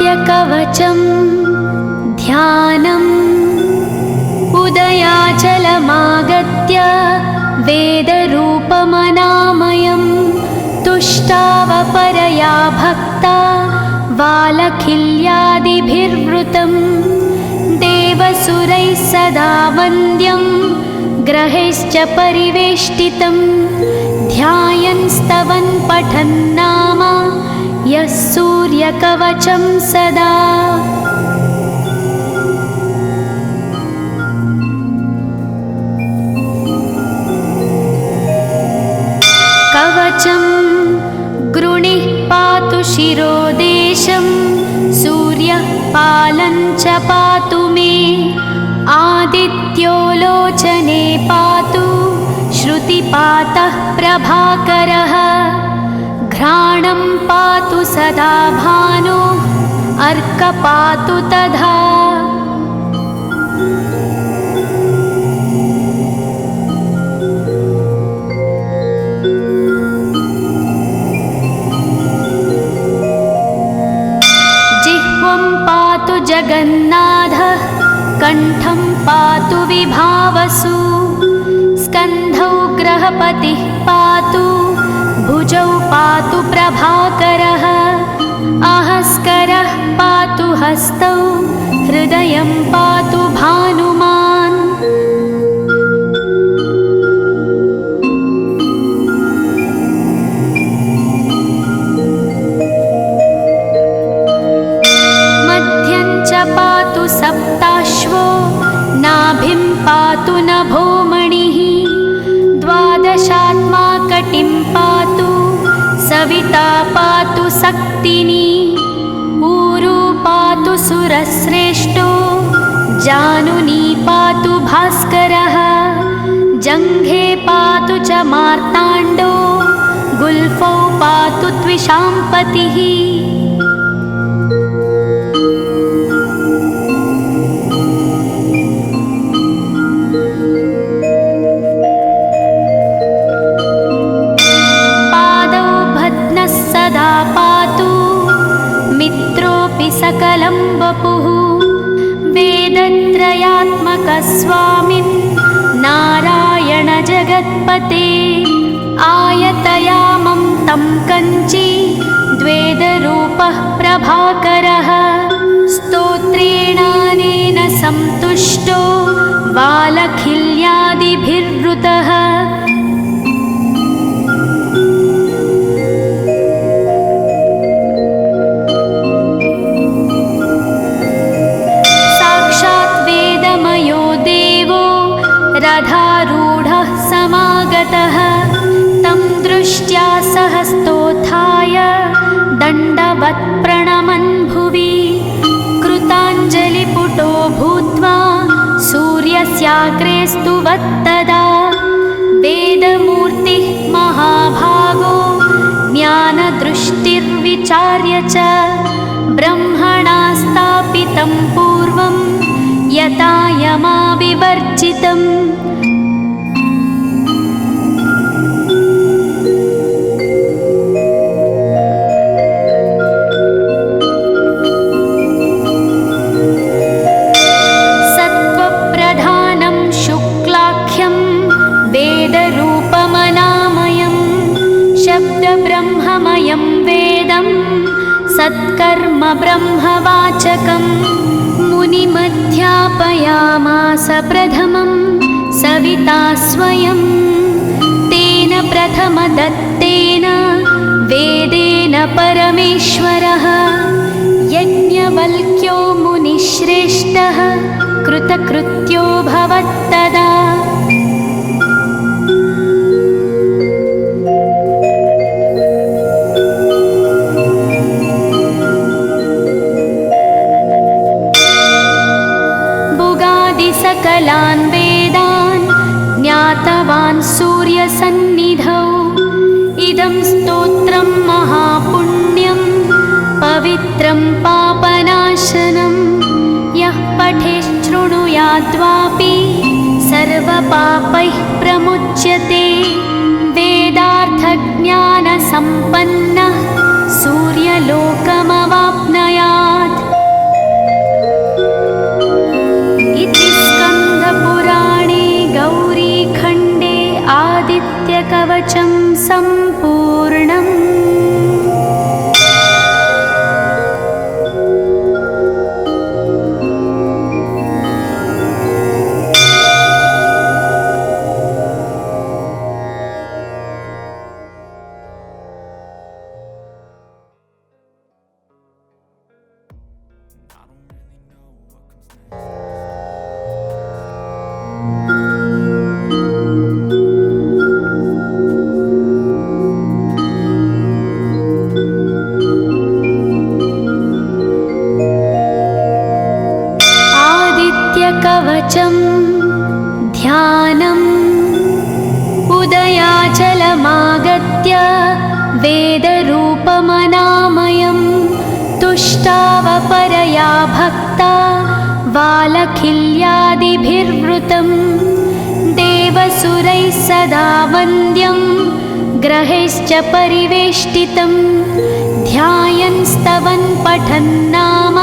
सूर्यकवचं ध्यानम् उदयाचलमागत्य वेदरूपमनामयं तुष्टावपरया भक्ता वालखिल्यादिभिर्वृतं देवसुरैः सदा वन्द्यं ग्रहैश्च परिवेष्टितं ध्यायन् स्तवन् पठन् नाम यः सूर्यकवचं सदा। कवचं गृणिः पातु शिरोदेशं सूर्यः पालं च पातु मे आदित्यो लोचने पातु श्रुतिपातः प्रभाकरः घ्राणं पातु सदा भानो अर्क पातु तथा। जिह्वं पातु जगन्नाथः कण्ठं पातु विभावसु स्कन्धौ ग्रहपतिः पातु भुजौ पातु प्रभाकरः अहस्करः पातु हस्तौ हृदयं पातु भानुमान्। मध्यं च पातु सप्ताश्वो नाभिं पातु नभोमणिः द्वादशात्मा कटिं पातु सविता पातु सक्तिनी ऊरू पातु सुरश्रेष्ठो जानुनी पातु भास्करः जङ्घे पातु च मार्ताण्डो गुल्फौ पातु त्विषाम्पतिः। सकलं वपुः वेदत्रयात्मकस्वामिन् नारायण जगत्पते आयतयामं तं कञ्ची द्वेदरूपः प्रभाकरः स्तोत्रेणानेन सन्तुष्टो वालखिल्यादिभिर्वृतः। रथारूढः समागतः तं दृष्ट्या सहस्तोत्थाय दण्डवत् प्रणमन् भुवि कृताञ्जलिपुटो भूत्वा सूर्यस्याग्रे स्तुवत्तदा वेदमूर्तिः महाभागो ज्ञानदृष्टिर्विचार्य च ब्रह्मणा स्थापितं पूर्वं यथा यमाविवर्जितम्। सत्त्वप्रधानं शुक्लाख्यं वेदरूपमनामयं शब्दब्रह्ममयं वेदं सत्कर्म ब्रह्मवाचकम् मुनिमध्यापयामास प्रथमं सविता स्वयं तेन प्रथमदत्तेन वेदेन परमेश्वरः यज्ञवल्क्यो मुनिश्रेष्ठः कृतकृत्यो भवत्तदा। सकलान् वेदान् ज्ञातवान् सूर्यसन्निधौ इदं स्तोत्रं महापुण्यं पवित्रं पापनाशनं यः पठेच्छृणुयाद्वापि सर्वपापैः प्रमुच्यते वेदार्थज्ञानसम्पन्नः सूर्यलोकमवाप्नुयात्। सम्पूर्णम्। कवचं ध्यानम् उदयाचलमागत्य वेदरूपमनामयं तुष्टावपरया भक्ता वालखिल्यादिभिर्वृतं देवसुरैः सदा वन्द्यं ग्रहैश्च परिवेष्टितं ध्यायन् स्तवन् पठन् नाम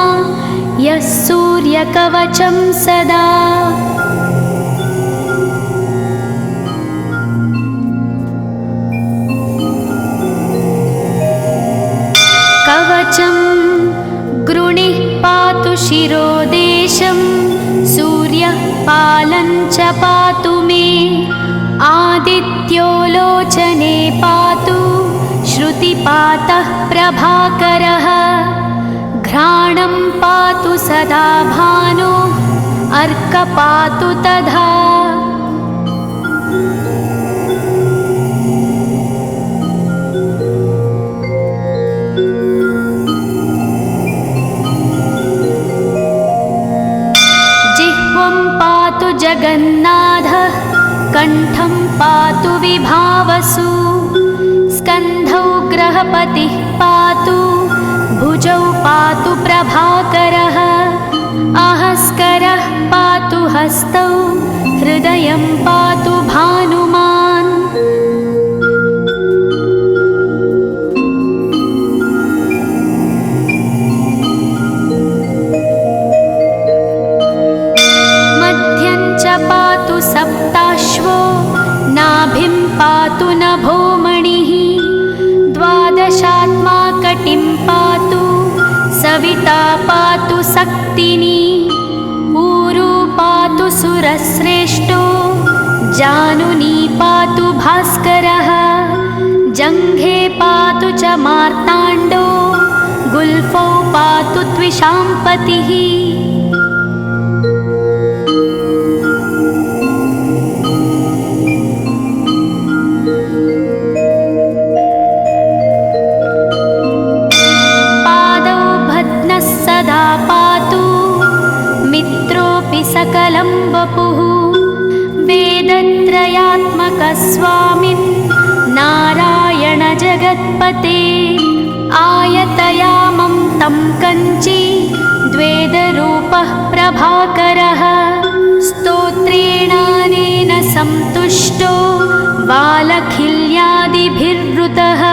यः सूर्यकवचं सदा। कवचं गृणिः पातु शिरोदेशं सूर्यः पालं च पातु मे आदित्यो लोचने पातु श्रुतिपातः प्रभाकरः घ्राणं पातु सदा भानो अर्कपातु तथा। जिह्वं पातु जगन्नाथः कण्ठं पातु विभावसु स्कन्धौ ग्रहपतिः पातु भुजौ पातु प्रभाकरः आहस्करः पातु हस्तौ हृदयं पातु भानुमान्। मध्यं च पातु सप्ताश्वो नाभिं पातु नभोमणिः द्वादशात्मा कटिं पातु सविता पातु सक्तिनी ऊरू पातु सुरश्रेष्ठो जानुनी पातु भास्करः जङ्घे पातु च मार्ताण्डो गुल्फौ पातु त्विषाम्पतिः। सकलं वपुः वेदत्रयात्मकस्वामिन् नारायण जगत्पते आयतयामं तं कञ्ची द्वेदरूपः प्रभाकरः स्तोत्रेणानेन सन्तुष्टो वालखिल्यादिभिर्वृतः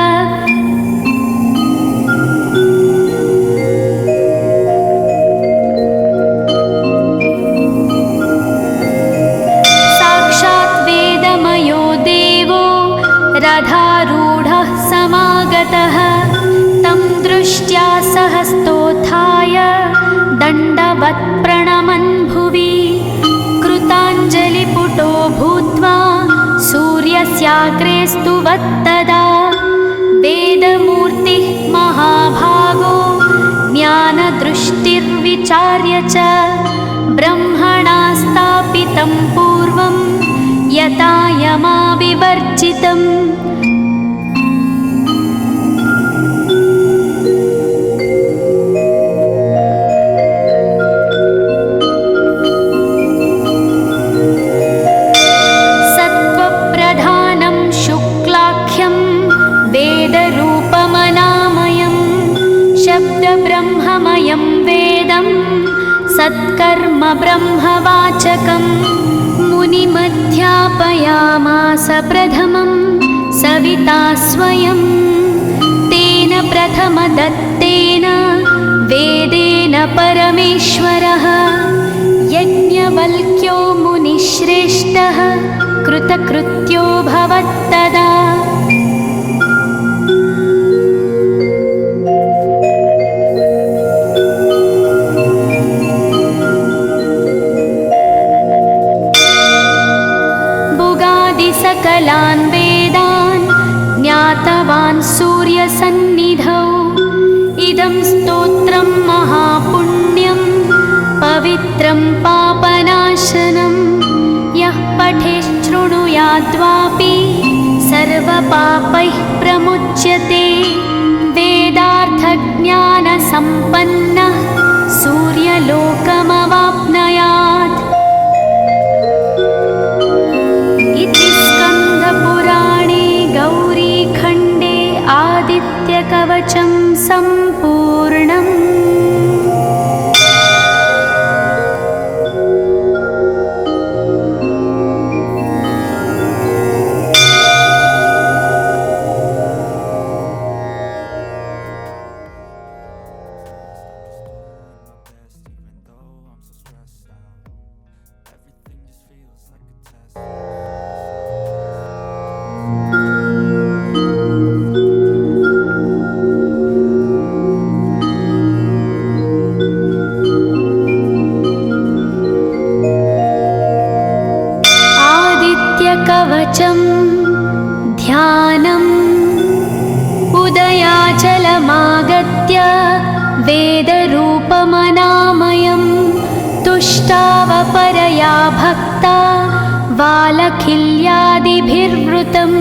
रथारूढः समागतः तं दृष्ट्या सहस्तोत्थाय दण्डवत् प्रणमन् भुवि कृताञ्जलिपुटो भूत्वा सूर्यस्याग्रे स्तुवत्तदा वेदमूर्तिः महाभागो ज्ञानदृष्टिर्विचार्य च ब्रह्मणा स्थापितं पूर्वं यथा यमाविवर्जितम्। सत्त्वप्रधानं शुक्लाख्यं वेदरूपमनामयं शब्दब्रह्ममयं वेदं सत्कर्म ब्रह्मवाचकम् मुनिमध्यापयामास प्रथमं सविता स्वयं तेन प्रथमदत्तेन वेदेन परमेश्वरः यज्ञवल्क्यो मुनिश्रेष्ठः कृतकृत्यो भवत्तदा सर्वपापैः प्रमुच्यते। वेदार्थज्ञानसम्पन्नः सूर्यलोकमवाप्नुयात्। इति स्कन्दपुराणे गौरीखण्डे आदित्यकवचं सम्पूर्णम्। कवचं ध्यानम्। उदयाचलमागत्य वेदरूपमनामयं तुष्टावपरया भक्ता वालखिल्यादिभिर्वृतं।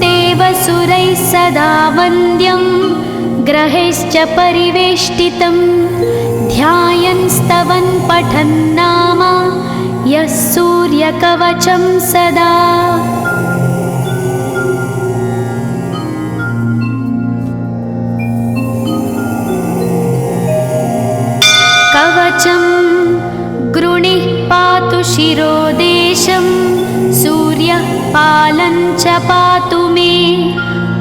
देवसुरैः सदा वन्द्यं ग्रहैश्च परिवेष्टितं। ध्यायन् स्तवन् पठन् नाम यः सूर्यकवचं सदा। कवचं गृणिः पातु शिरोदेशं। सूर्यः पालं च पातु मे।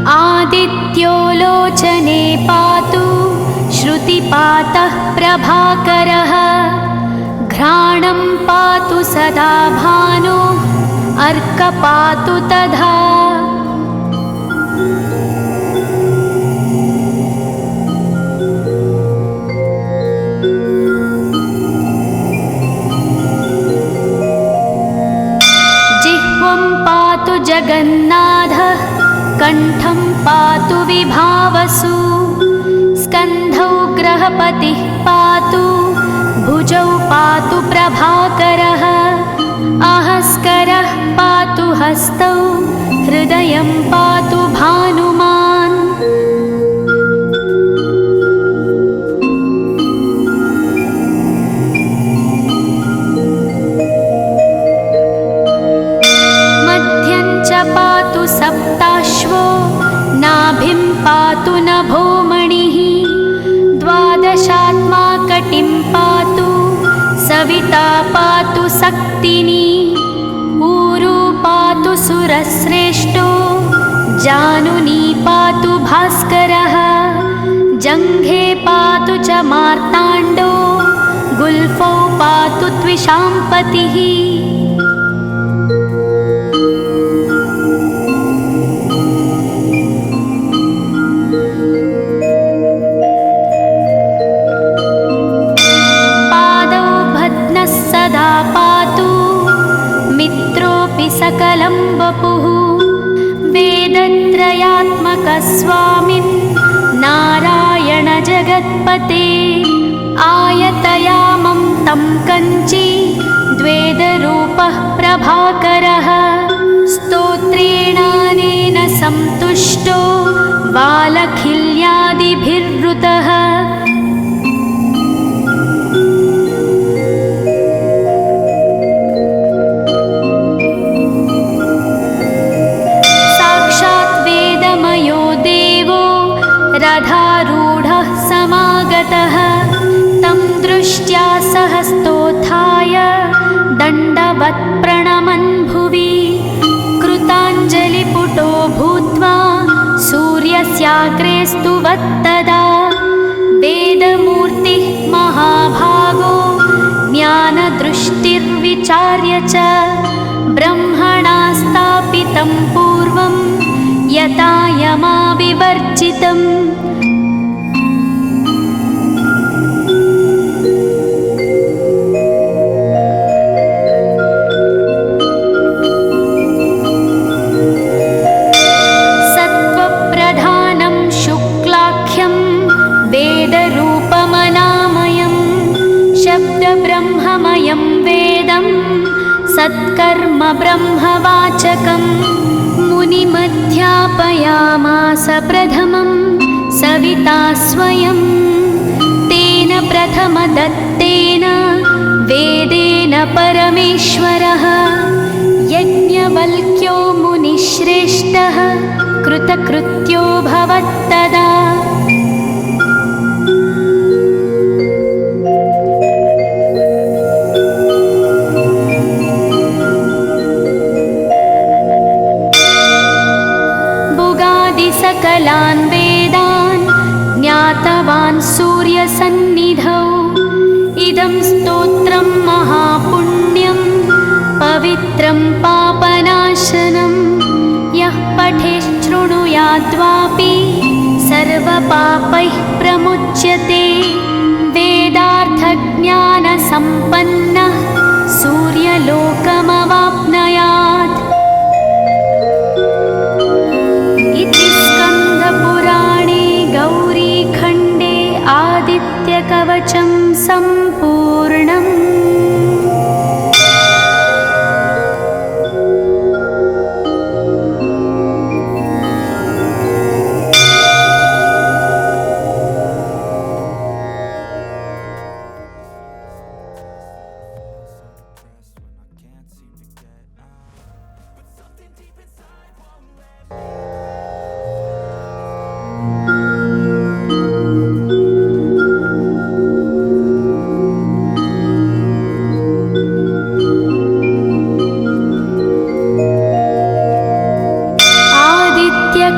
आदित्यो लोचने पातु श्रुतिपातः प्रभाकरः। घ्राणं पातु सदा भानो अर्कपातु तथा। जिह्वं पातु जगन्नाथः कण्ठं पातु विभावसु। स्कन्धौ ग्रहपतिः पातु भुजौ पातु प्रभाकरः। आहस्करः पातु हस्तौ हृदयं पातु भानुमान्। मध्यं च पातु सप्ताश्वो नाभिं पातु नभोमणिः। द्वादशात्मा कटिं पातु सविता पातु सक्तिनी। ऊरू पातु सुरश्रेष्ठो जानुनी पातु भास्करः। जङ्घे पातु च मार्ताण्डो गुल्फौ पातु त्विषाम्पतिः। सकलं वपुः वेदत्रयात्मकस्वामिन् नारायण जगत्पते। आयतयामं तं कञ्ची द्वेदरूपः प्रभाकरः। स्तोत्रेणानेन सन्तुष्टो वालखिल्यादिभिर्वृतः। रथारूढः समागतः तं दृष्ट्या सहस्तोत्थाय दण्डवत् प्रणमन् भुवि। कृताञ्जलिपुटो भूत्वा सूर्यस्याग्रे स्तुवत्तदा। वेदमूर्तिः महाभागो ज्ञानदृष्टिर्विचार्य च ब्रह्मणा स्थापितं पूर्वं यथा यमाविवर्जितम्। सत्त्वप्रधानं शुक्लाख्यं वेदरूपमनामयं। शब्दब्रह्ममयं वेदं सत्कर्म ब्रह्मवाचकम्। मुनिमध्यापयामास प्रथमं सविता स्वयं। तेन प्रथमदत्तेन वेदेन परमेश्वरः यज्ञवल्क्यो मुनिश्रेष्ठः कृतकृत्यो भवत्तदा। सकलान् वेदान् ज्ञातवान् सूर्यसन्निधौ। इदं स्तोत्रं महापुण्यं पवित्रं पापनाशनं। यः पठेच्छृणुयाद्वापि सर्वपापैः प्रमुच्यते। वेदार्थज्ञानसम्पन्नः सूर्यलोकमवाप्नुयात्। गौरीखण्डे आदित्यकवचं सम्पूर्णम्।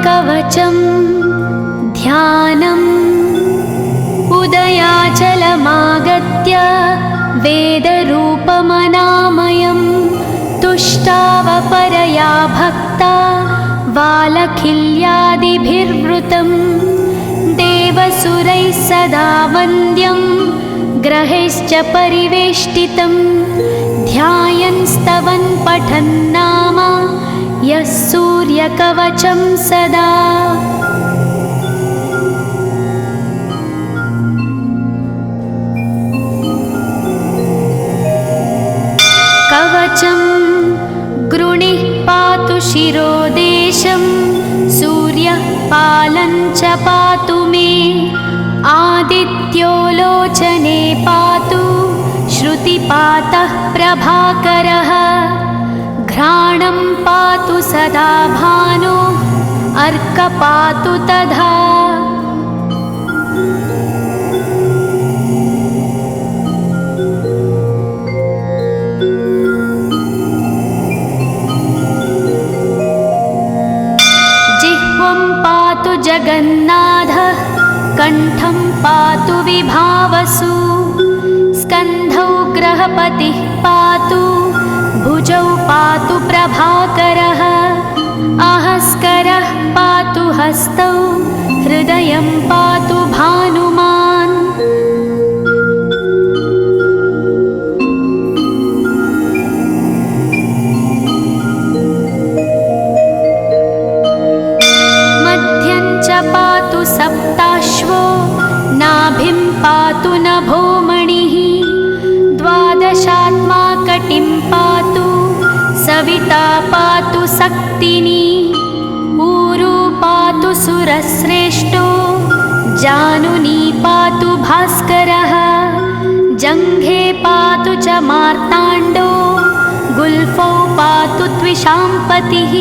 कवचं ध्यानम्। उदयाचलमागत्य वेदरूपमनामयं। तुष्टावपरया भक्ता वालखिल्यादिभिर्वृतं। देवसुरैः सदा वन्द्यं ग्रहैश्च परिवेष्टितं। ध्यायन् स्तवन् पठन् नाम यः सूर्यकवचं सदा। कवचं गृणिः पातु शिरोदेशं। सूर्यः पालं च पातु मे। आदित्यो लोचने पातु श्रुतिपातः प्रभाकरः। घ्राणं पातु सदा भानो अर्क पातु तथा। जिह्वं पातु जगन्नाथः कण्ठं पातु विभावसु। स्कन्धौ ग्रहपतिः पातु भुजौ पातु प्रभाकरः। आहस्करः पातु हस्तौ हृदयं पातु भानुमान्। मध्यं च पातु सप्ताश्वो नाभिं पातु नभोमणिः। द्वादशात्मा कटिं पातु सविता पातु सक्तिनी। ऊरू पातु सुरश्रेष्ठो जानुनी पातु भास्करः। जङ्घे पातु च मार्ताण्डो गुल्फौ पातु त्विषाम्पतिः।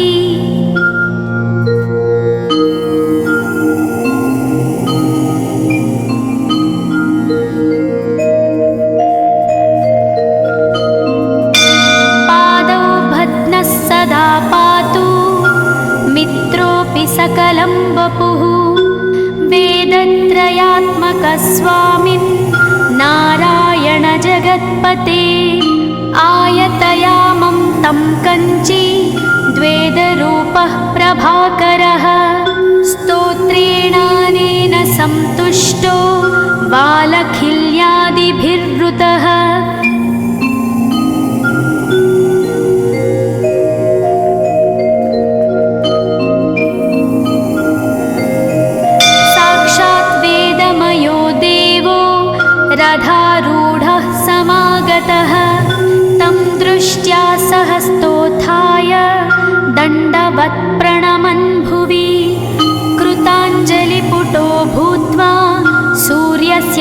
मित्रोऽपि सकलं वपुः। वेदत्रयात्मकस्वामिन् नारायण जगत्पते। आयतयामं तं कञ्ची द्वेदरूपः प्रभाकरः। स्तोत्रेणानेन सन्तुष्टो वालखिल्यादिभिर्वृतः। रथारूढः समागतः। तं दृष्ट्या सहस्तोत्थाय दण्डवत् प्रणम्य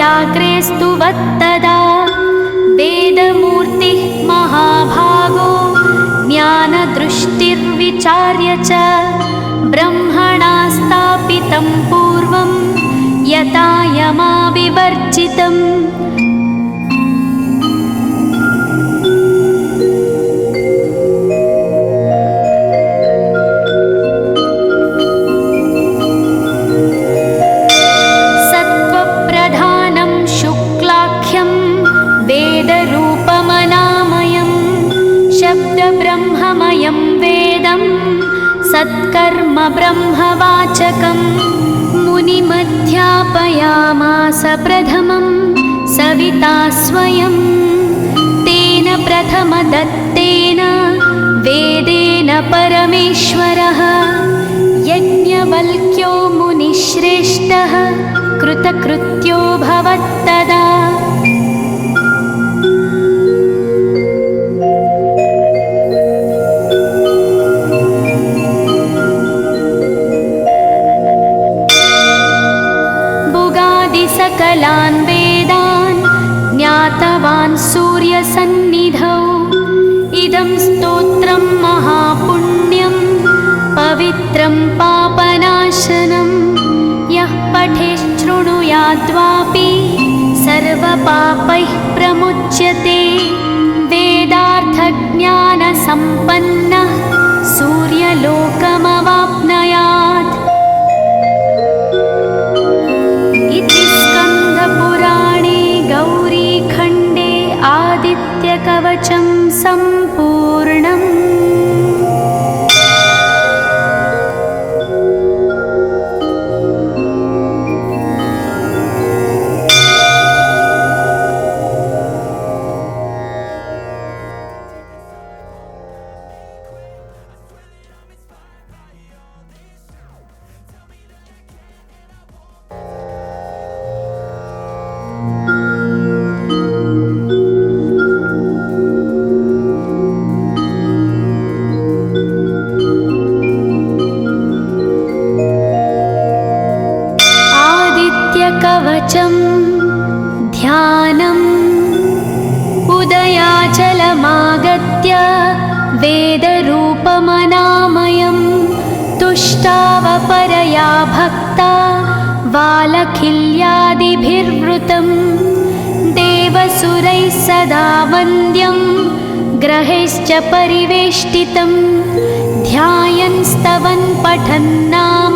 व्याघ्रेस्तु वत्तदा वेदमूर्तिः महाभागो ज्ञानदृष्टिर्विचार्य च ब्रह्मणा स्थापितं पूर्वं यथा यमाविवर्जितम् सत्त्वप्रधानं शुक्लाख्यं वेदरूपमनामयं शब्दब्रह्ममयं वेदं सत्कर्म ब्रह्मवाचकम् मुनिमध्यापयामास प्रथमं सविता स्वयं तेन प्रथमदत्तेन वेदेन परमेश्वरः यज्ञवल्क्यो मुनिश्रेष्ठः कृतकृत्यो भवत्तदा सकलान् वेदान् ज्ञातवान् सूर्यसन्निधौ इदं स्तोत्रं महापुण्यं पवित्रं पापनाशनं यः पठेच्छृणुयाद्वापि सर्वपापैः प्रमुच्यते वेदार्थज्ञानसम्पन्नः सूर्यलोकमवाप्नुयात् इति स्कन्दपुराणे गौरीखण्डे आदित्यकवचं सम्पूर्णम्। कवचं ध्यानम् उदयाचलमागत्य वेदरूपमनामयं तुष्टावपरया भक्ता वालखिल्यादिभिर्वृतं देवसुरैः सदा वन्द्यं ग्रहैश्च परिवेष्टितं ध्यायन् स्तवन् पठन् नाम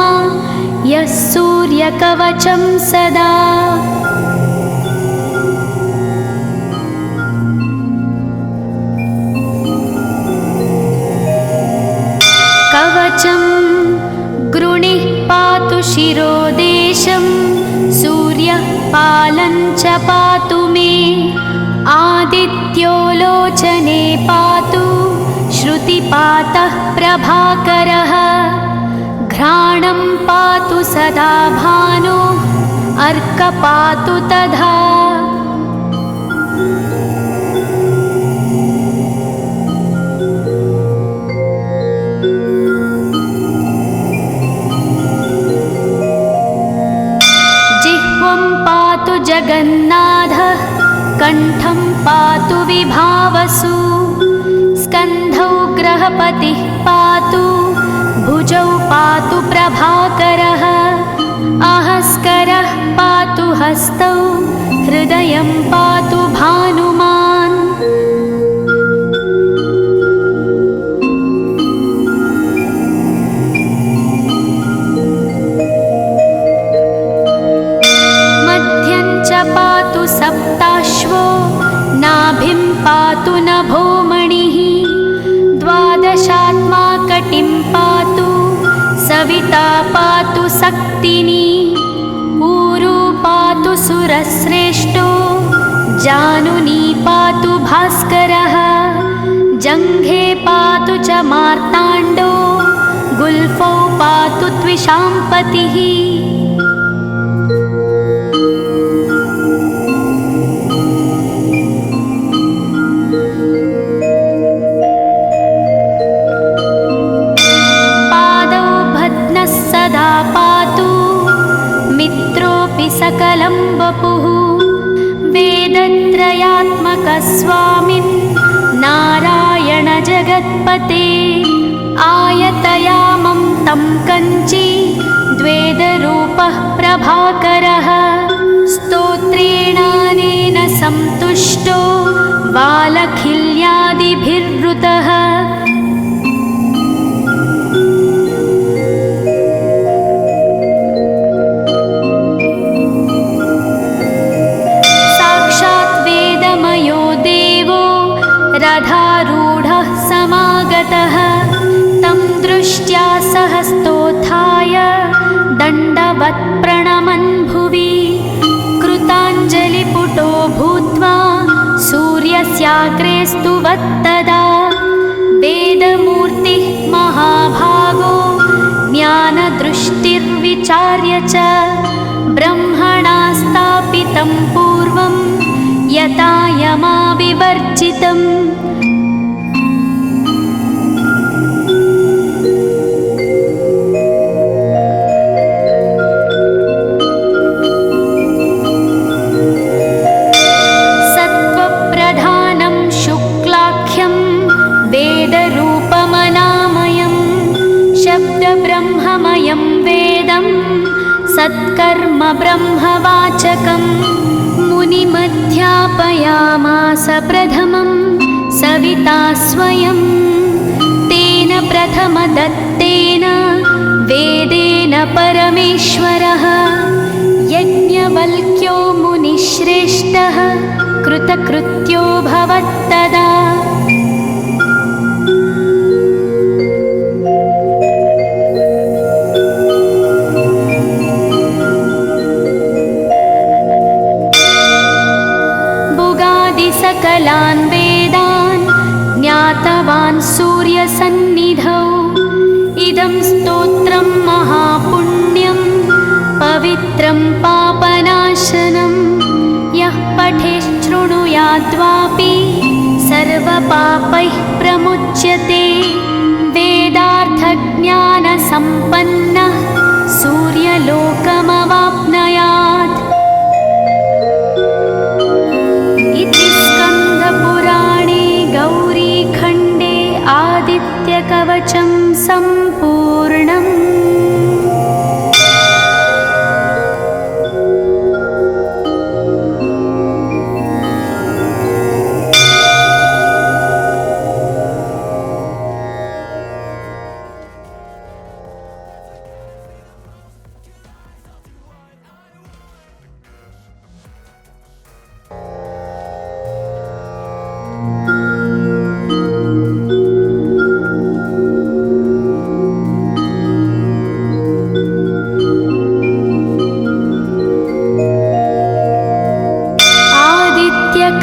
यः सूर्यकवचं सदा कवचं गृणिः पातु शिरोदेशं सूर्यः पालं च पातु मे आदित्यो लोचने पातु श्रुतिपातः प्रभाकरः घ्राणं पातु सदा भानो अर्क पातु तथा जिह्वं पातु जगन्नाथः कण्ठं पातु विभावसु स्कन्धौ ग्रहपतिः पातु भुजौ पातु प्रभाकरः आहस्करः पातु हस्तौ हृदयं पातु भानुमान् मध्यं च पातु सप्ताश्वो नाभिं पातु नभोमणिः द्वादशात्मा कटिं पातु सविता पातु सक्तिनी ऊरू पातु सुरश्रेष्ठो जानुनी पातु भास्करः जङ्घे पातु च मार्ताण्डो गुल्फौ पातु त्विषाम्पतिः सदा पातु मित्रोऽपि सकलं वपुः वेदत्रयात्मकस्वामिन् नारायण जगत्पते आयतयामं तं कञ्ची द्वेदरूपः प्रभाकरः स्तोत्रेणानेन सन्तुष्टो बालखिल्यादिभिर्वृतः साक्षात् वेदमयो देवो रथारूढः समागतः तं दृष्ट्या सहस्तोत्थाय दण्डवत् प्रणमन् भुवि कृताञ्जलिपुटो भूत्वा सूर्यस्याग्रे स्तुवत्तदा वेदमूर्तिः महाभागो ज्ञानदृष्टिर्विचार्य च ब्रह्मणा स्थापितं पूर्वं यथा यमाविवर्जितम् ब्रह्ममयं वेदं सत्कर्म ब्रह्मवाचकं मुनिमध्यापयामास प्रथमं सविता स्वयं तेन प्रथमदत्तेन वेदेन परमेश्वरः यज्ञवल्क्यो मुनिश्रेष्ठः कृतकृत्यो भवत्तदा सकलान् वेदान् ज्ञातवान् सूर्यसन्निधौ इदं स्तोत्रं महापुण्यं पवित्रं पापनाशनं यः पठेच्छृणुयाद्वापि सर्वपापैः प्रमुच्यते वेदार्थज्ञानसम्पन्नः सूर्यलोकमवाप्नुयात् इति स्कन्दपुराणे गौरीखण्डे आदित्यकवचं सम्पूर्णम्।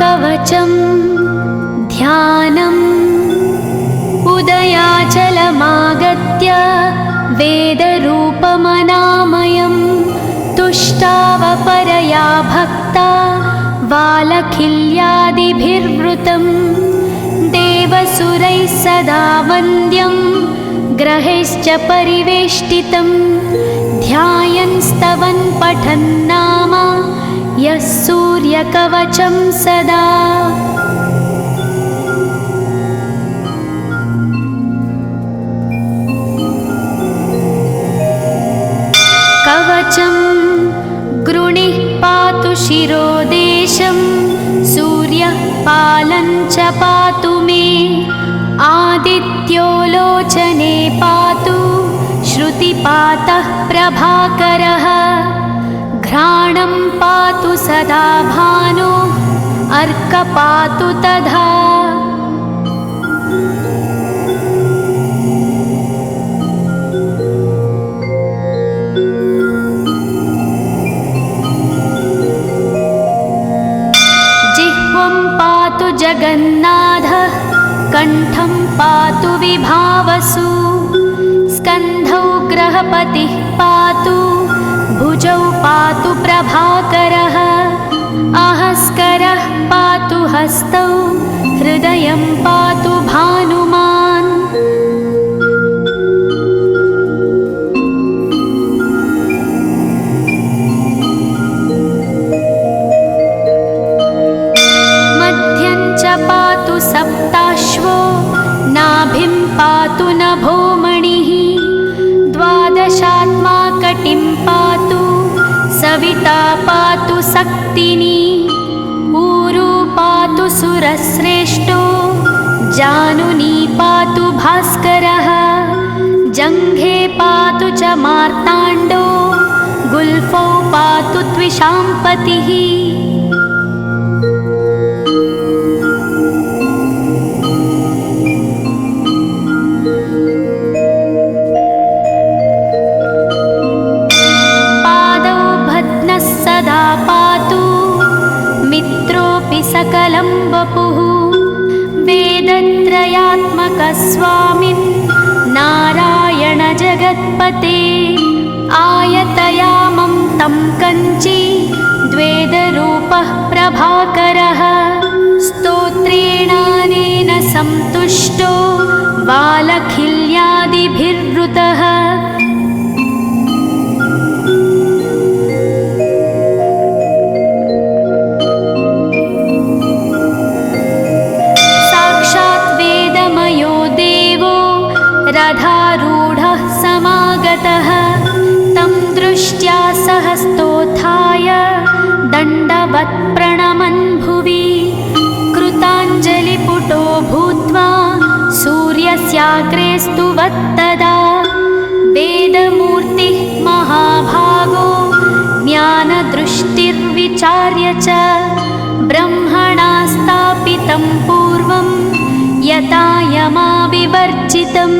कवचं ध्यानम् उदयाचलमागत्य वेदरूपमनामयं तुष्टावपरया भक्ता बालखिल्यादिभिर्वृतं देवसुरैः सदा वन्द्यं ग्रहैश्च परिवेष्टितं ध्यायन् स्तवन् पठन् नाम यः सूर्यकवचं सदा कवचं गृणिः पातु शिरोदेशं सूर्यः पालं च पातु मे आदित्यो लोचने पातु श्रुतिपातः प्रभाकरः घ्राणं पातु सदा भानो अर्कपातु तथा जिह्वं पातु जगन्नाथः कण्ठं पातु विभावसु स्कन्धौ ग्रहपतिः पातु भुजौ पातु प्रभाकरः आहस्करः पातु हस्तौ हृदयं पातु भानुमान् सविता पातु सक्तिनी ऊरू पातु सुरश्रेष्ठो जानुनी पातु भास्करः जङ्घे पातु च मार्ताण्डो गुल्फौ पातु त्विषाम्पतिः पादौ भद्नः सदा पातु मित्रोऽपि सकलं वपुः वेदत्रयात्मकः स्वामिन् नारायण जगत्पते आयतयामं तं कञ्ची द्वेदरूपः प्रभाकरः स्तोत्रेणानेन सन्तुष्टो बालखिल्यादिभिर्वृतः रथारूढः समागतः तं दृष्ट्या सहस्तोत्थाय दण्डवत् प्रणमन् भुवि कृताञ्जलिपुटो भूत्वा सूर्यस्याग्रे स्तुवत्तदा वेदमूर्तिः महाभागो ज्ञानदृष्टिर्विचार्य च ब्रह्मणा स्थापितं पूर्वं यथा यमाविवर्जितम्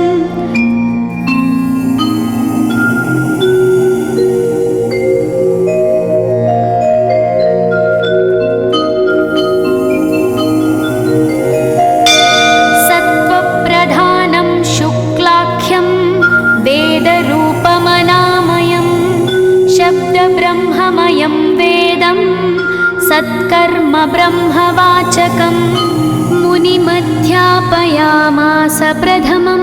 सत्त्वप्रधानं शुक्लाख्यं वेदरूपमनामयं शब्दब्रह्ममयं वेदं सत्कर्म ब्रह्मवाचकम् मुनिमध्यापयामास प्रथमं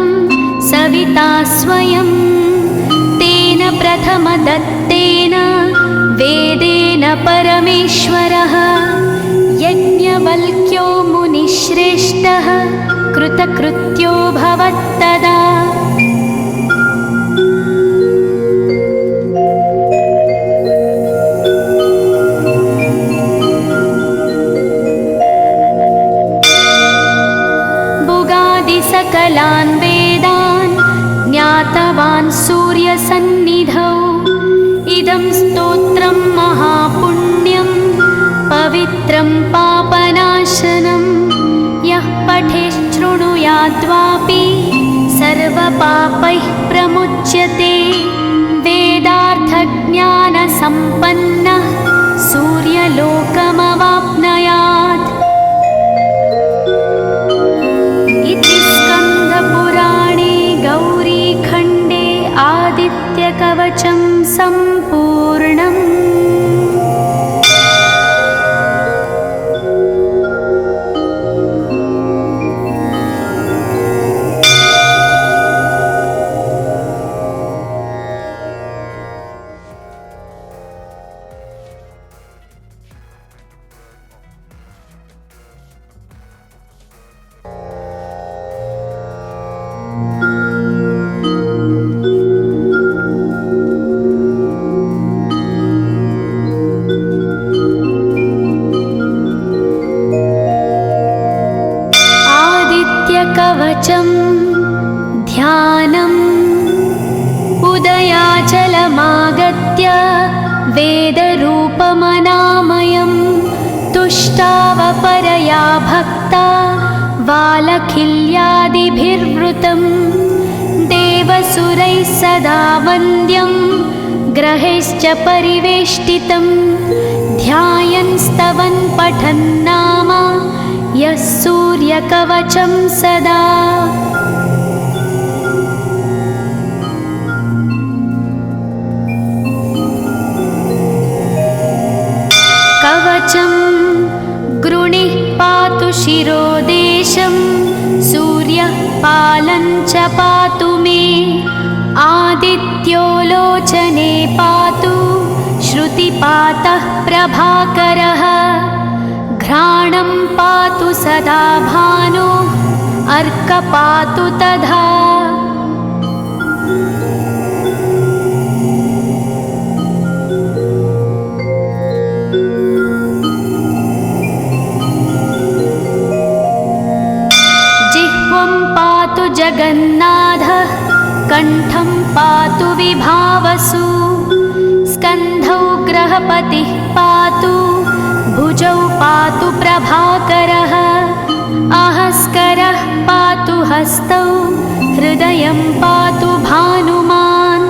सविता स्वयं तेन प्रथमदत्तेन वेदेन परमेश्वरः यज्ञवल्क्यो मुनिश्रेष्ठः कृतकृत्यो भवत्तदा सकलान् वेदान् ज्ञातवान् सूर्यसन्निधौ इदं स्तोत्रं महापुण्यं पवित्रं पापनाशनं यः पठेच्छृणुयाद्वापि सर्वपापैः प्रमुच्यते वेदार्थज्ञानसम्पन्नः सूर्यलोकमवाप्नुयात् इति स्कन्दपुराणे गौरीखण्डे आदित्यकवचं सम्पूर्णम्। कवचं ध्यानम् उदयाचलमागत्य वेदरूपमनामयं तुष्टावपरया भक्ता बालखिल्यादिभिर्वृतं देवसुरैः सदा वन्द्यं ग्रहैश्च परिवेष्टितं ध्यायन् स्तवन् पठन् नाम यः सूर्यकवचं सदा कवचं गृणिः पातु शिरोदेशं सूर्यः पालं च पातु मे आदित्यो लोचने पातु श्रुतिपातः प्रभाकरः घ्राणं पातु सदा भानो अर्कपातु तथा पतिः पातु भुजौ पातु प्रभाकरः अहस्करः पातु हस्तौ हृदयं पातु भानुमान्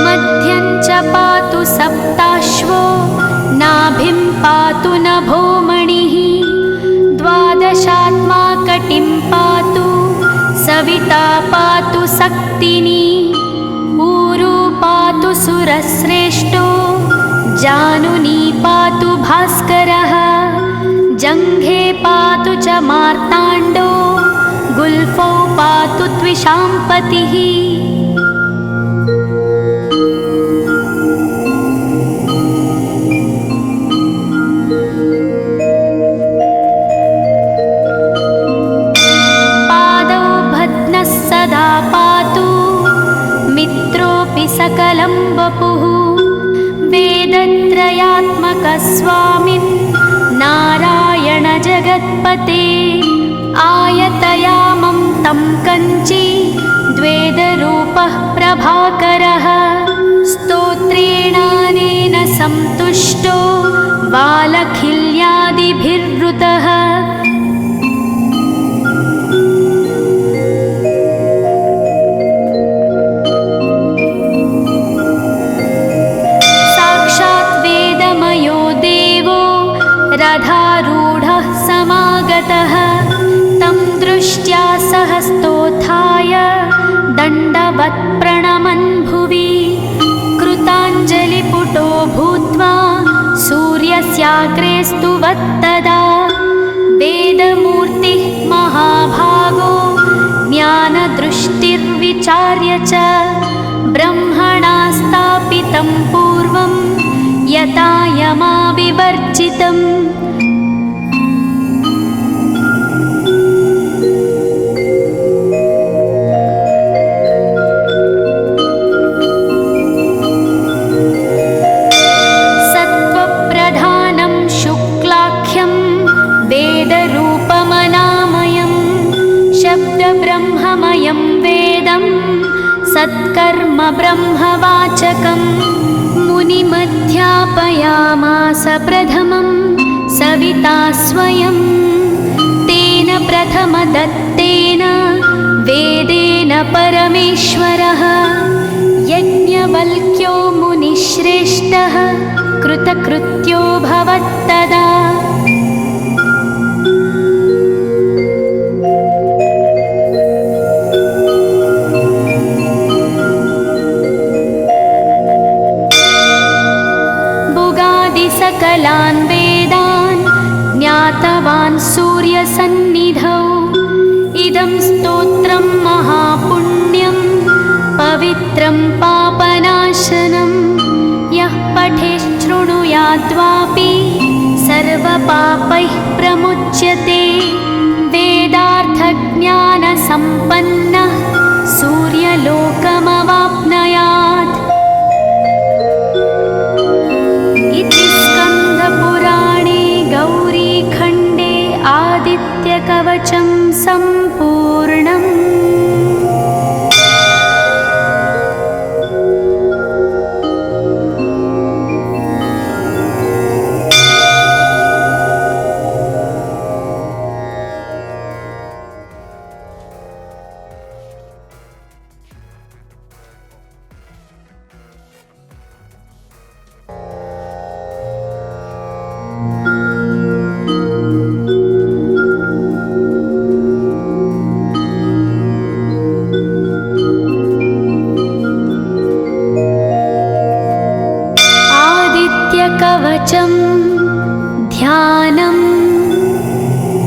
मध्यं च पातु सप्ताश्वो नाभिं पातु नभोमणिः द्वादशात्मा कटिं पातु सविता पातु सक्तिनी ऊरू पातु सुरश्रेष्ठो जानुनी पातु भास्करः जङ्घे पातु च मार्ताण्डो गुल्फौ पातु त्विषाम्पतिः सकलं वपुः वेदत्रयात्मकस्वामिन् नारायण जगत्पते आयतयामं तं कञ्ची द्वेदरूपः प्रभाकरः स्तोत्रेणानेन सन्तुष्टो वालखिल्यादिभिर्वृतः रथारूढः समागतः तं दृष्ट्या सहस्तोत्थाय दण्डवत् प्रणमन् भुवि कृताञ्जलिपुटो भूत्वा सूर्यस्याग्रे स्तुवत्तदा वेदमूर्तिः महाभागो ज्ञानदृष्टिर्विचार्य च ब्रह्मणा स्थापितं पूर्वं यथा यमाविवर्जितम् सत्त्वप्रधानं शुक्लाख्यं वेदरूपमनामयं शब्दब्रह्ममयं वेदं सत्कर्म ब्रह्मवाचकम् मुनिमध्यापयामास प्रथमं सविता स्वयं तेन प्रथमदत्तेन वेदेन परमेश्वरः यज्ञवल्क्यो मुनिश्रेष्ठः कृतकृत्यो भवत्तदा सकलान् वेदान् ज्ञातवान् सूर्यसन्निधौ इदं स्तोत्रं महापुण्यं पवित्रं पापनाशनं यः पठेच्छृणुयाद्वापि सर्वपापैः प्रमुच्यते वेदार्थज्ञानसम्पन्नः सूर्यलोकमवाप्नुयात् स्कन्दपुराणे गौरीखण्डे आदित्यकवचं सम्पूर्णम्। कवचं ध्यानम्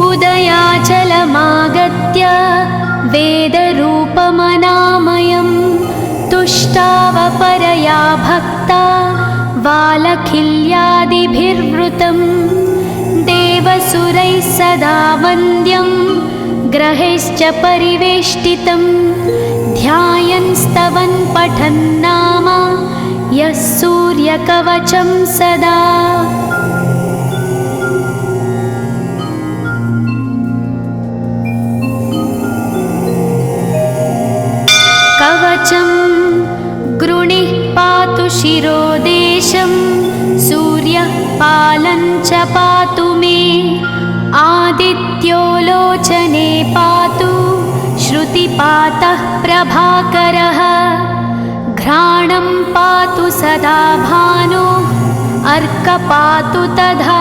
उदयाचलमागत्य वेदरूपमनामयं तुष्टावपरया भक्ता वालखिल्यादिभिर्वृतं देवसुरैः सदा वन्द्यं ग्रहैश्च परिवेष्टितं ध्यायन् स्तवन् पठन् नाम यः सूर्यकवचं सदा। वाचं गृणिः पातु शिरोदेशं सूर्यः पालं च पातु मे आदित्यो लोचने पातु श्रुतिपातः प्रभाकरः घ्राणं पातु सदा भानो अर्कः पातु तथा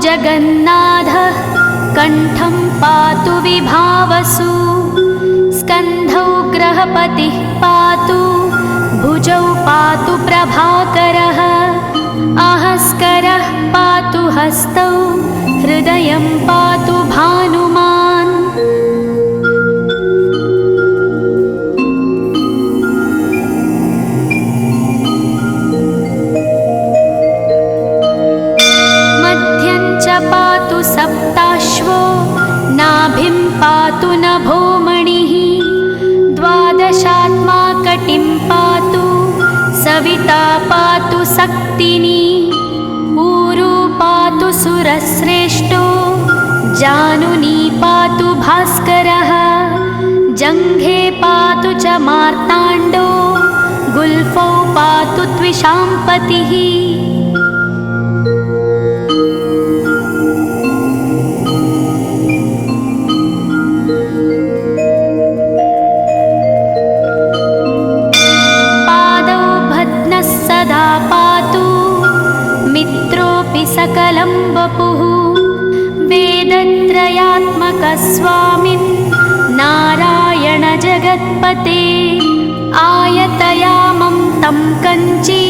जगन्नाथः कण्ठं पातु विभावसु स्कन्धौ ग्रहपतिः पातु भुजौ पातु प्रभाकरः अहस्करः पातु हस्तौ हृदयं पातु भानुमान् पातु सप्ताश्वो नाभिं पातु नभोमणिः द्वादशात्मा कटिं पातु सविता पातु सक्तिनी ऊरू पातु सुरश्रेष्ठो जानुनी पातु भास्करः जङ्घे पातु च मार्ताण्डो गुल्फौ पातु त्विषाम्पतिः सकलं वपुः वेदत्रयात्मकस्वामिन् नारायण जगत्पते आयतयामं तं कञ्ची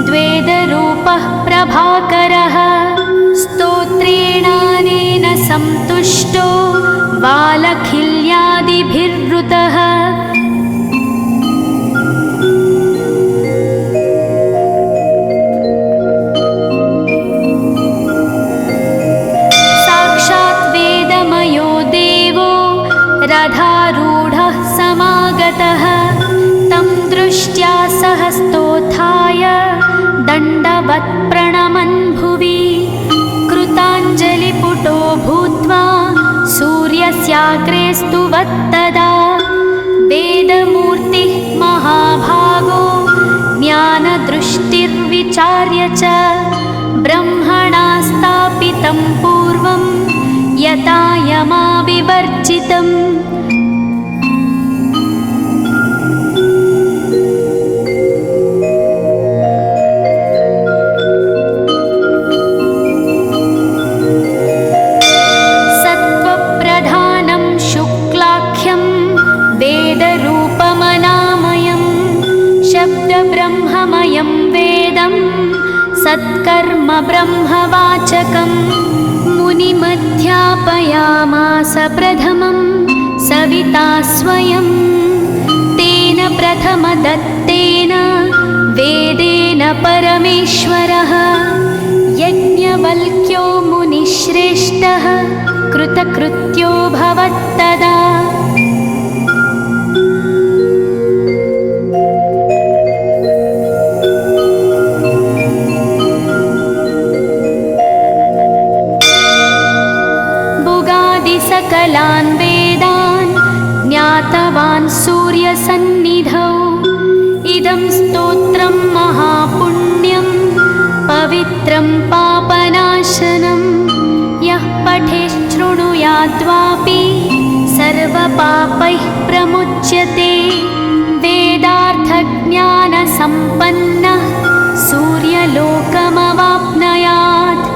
द्वेदरूपः प्रभाकरः स्तोत्रेणानेन सन्तुष्टो बालखिल्यादिभिर्वृतः रथारूढः समागतः तं दृष्ट्या सहस्तोत्थाय दण्डवत् प्रणमन् भुवि कृताञ्जलिपुटो भूत्वा सूर्यस्याग्रे स्तुवत्तदा वेदमूर्तिः महाभागो ज्ञानदृष्टिर्विचार्य च ब्रह्मणा स्थापितं पूर्वं यथा यमाविवर्जितम् सत्त्वप्रधानं शुक्लाख्यं वेदरूपमनामयं शब्दब्रह्ममयं वेदं सत्कर्म ब्रह्मवाचकम् मुनिमध्यापयामास प्रथमं सविता स्वयं तेन प्रथमदत्तेन वेदेन परमेश्वरः यज्ञवल्क्यो मुनिश्रेष्ठः कृतकृत्यो भवत्तदा सकलान् वेदान् ज्ञातवान् सूर्यसन्निधौ इदं स्तोत्रं महापुण्यं पवित्रं पापनाशनं यः पठेच्छृणुयाद्वापि सर्वपापैः प्रमुच्यते वेदार्थज्ञानसम्पन्नः सूर्यलोकमवाप्नुयात्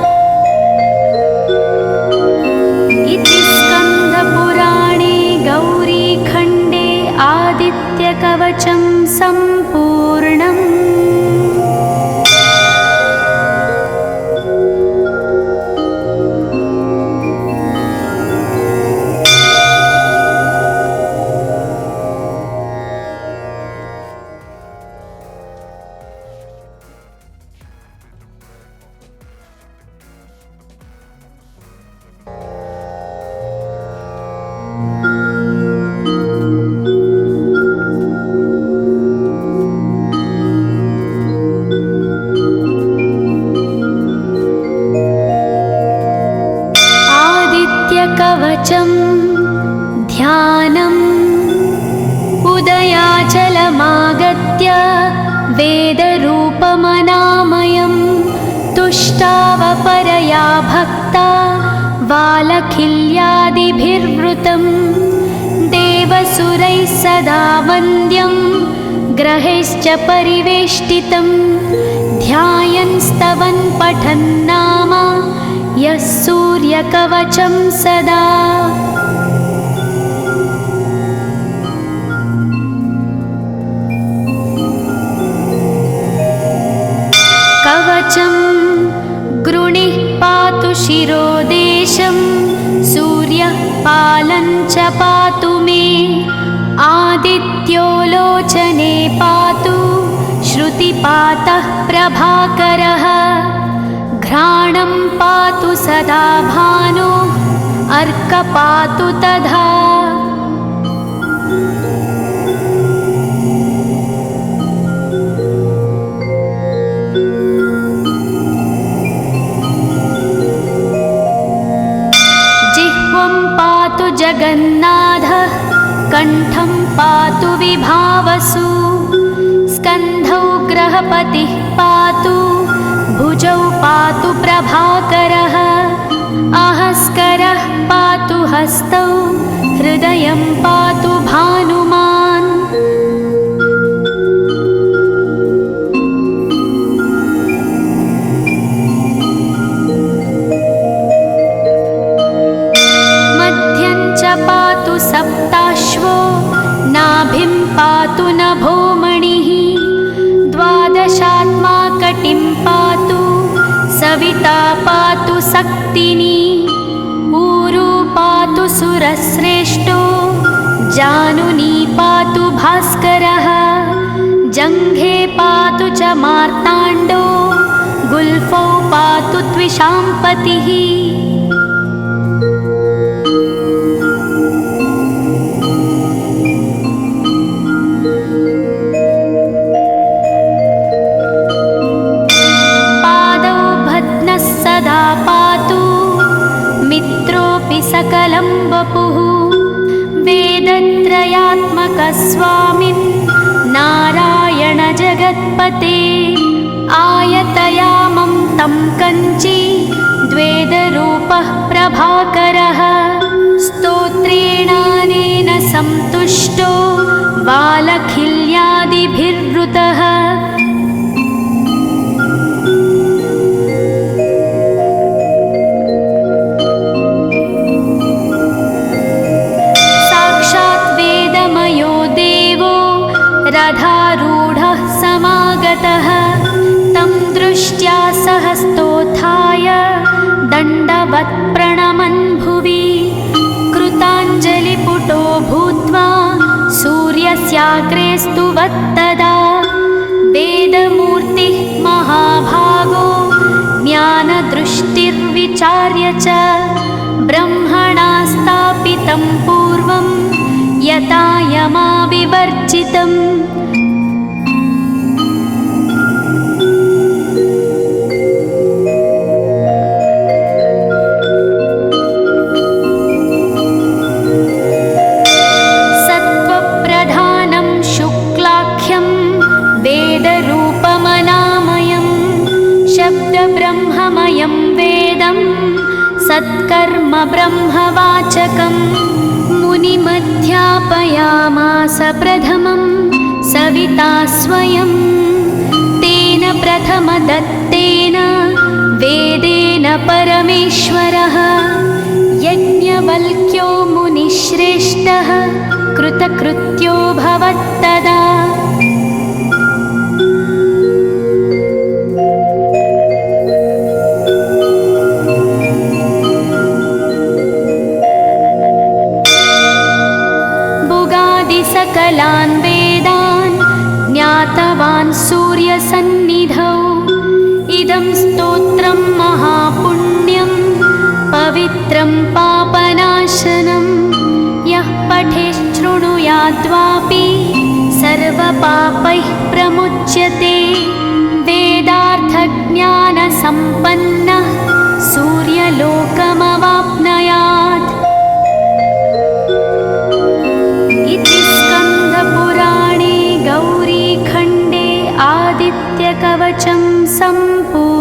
इति स्कन्दपुराणे गौरीखण्डे आदित्यकवचं सम्पूर्णम्। आदित्य वेदरूपमनामयं तुष्टावपरया भक्ता वालखिल्यादिभिर्वृतं देवसुरैः सदा वन्द्यं ग्रहैश्च परिवेष्टितं ध्यायन् स्तवन् पठन् नाम यः सूर्यकवचं सदा। कवचं गृणिः पातु शिरोदेशं सूर्यः पालं च पातु मे आदित्यो लोचने पातु श्रुतिपातः प्रभाकरः घ्राणं पातु सदा भानो अर्कपातु तथा। जगन्नाथः कण्ठं पातु विभावसु स्कन्धौ ग्रहपतिः पातु भुजौ पातु प्रभाकरः आहस्करः पातु हस्तौ हृदयं पातु भानुमान्। पातु सप्ताश्वो नाभिं पातु नभोमणिः द्वादशात्मा कटिं पातु सविता पातु सक्तिनी ऊरू पातु सुरश्रेष्ठो जानुनी पातु भास्करः जङ्घे पातु च मार्ताण्डो गुल्फौ पातु त्विषाम्पतिः। मित्रोऽपि सकलं वपुः वेदत्रयात्मकस्वामिन् नारायण जगत्पते आयतयामं तं कञ्ची द्वेदरूपः प्रभाकरः स्तोत्रेणानेन सन्तुष्टो वालखिल्यादिभिर्वृतः रथारूढः समागतः तं दृष्ट्या सहस्तोत्थाय दण्डवत् प्रणमन् भुवि कृताञ्जलिपुटो भूत्वा सूर्यस्याग्रे स्तुवत्तदा वेदमूर्तिः महाभागो ज्ञानदृष्टिर्विचार्य च ब्रह्मणा स्थापितं पूर्वं यथा यमाविवर्जितम्। सत्त्वप्रधानं शुक्लाख्यं वेदरूपमनामयं शब्दब्रह्ममयं वेदं सत्कर्म ब्रह्मवाचकम् मुनिमध्यापयामास प्रथमं सविता स्वयं तेन प्रथमदत्तेन वेदेन परमेश्वरः यज्ञवल्क्यो मुनिश्रेष्ठः कृतकृत्यो भवत्तदा। सकलान् वेदान् ज्ञातवान् सूर्यसन्निधौ इदं स्तोत्रं महापुण्यं पवित्रं पापनाशनं यः पठेच्छृणुयाद्वापि सर्वपापैः प्रमुच्यते वेदार्थज्ञानसम्पन्नः सूर्यलोकमवाप्नुयात्। इति स्कन्दपुराणे गौरीखण्डे कवचं सम्पूर्णम्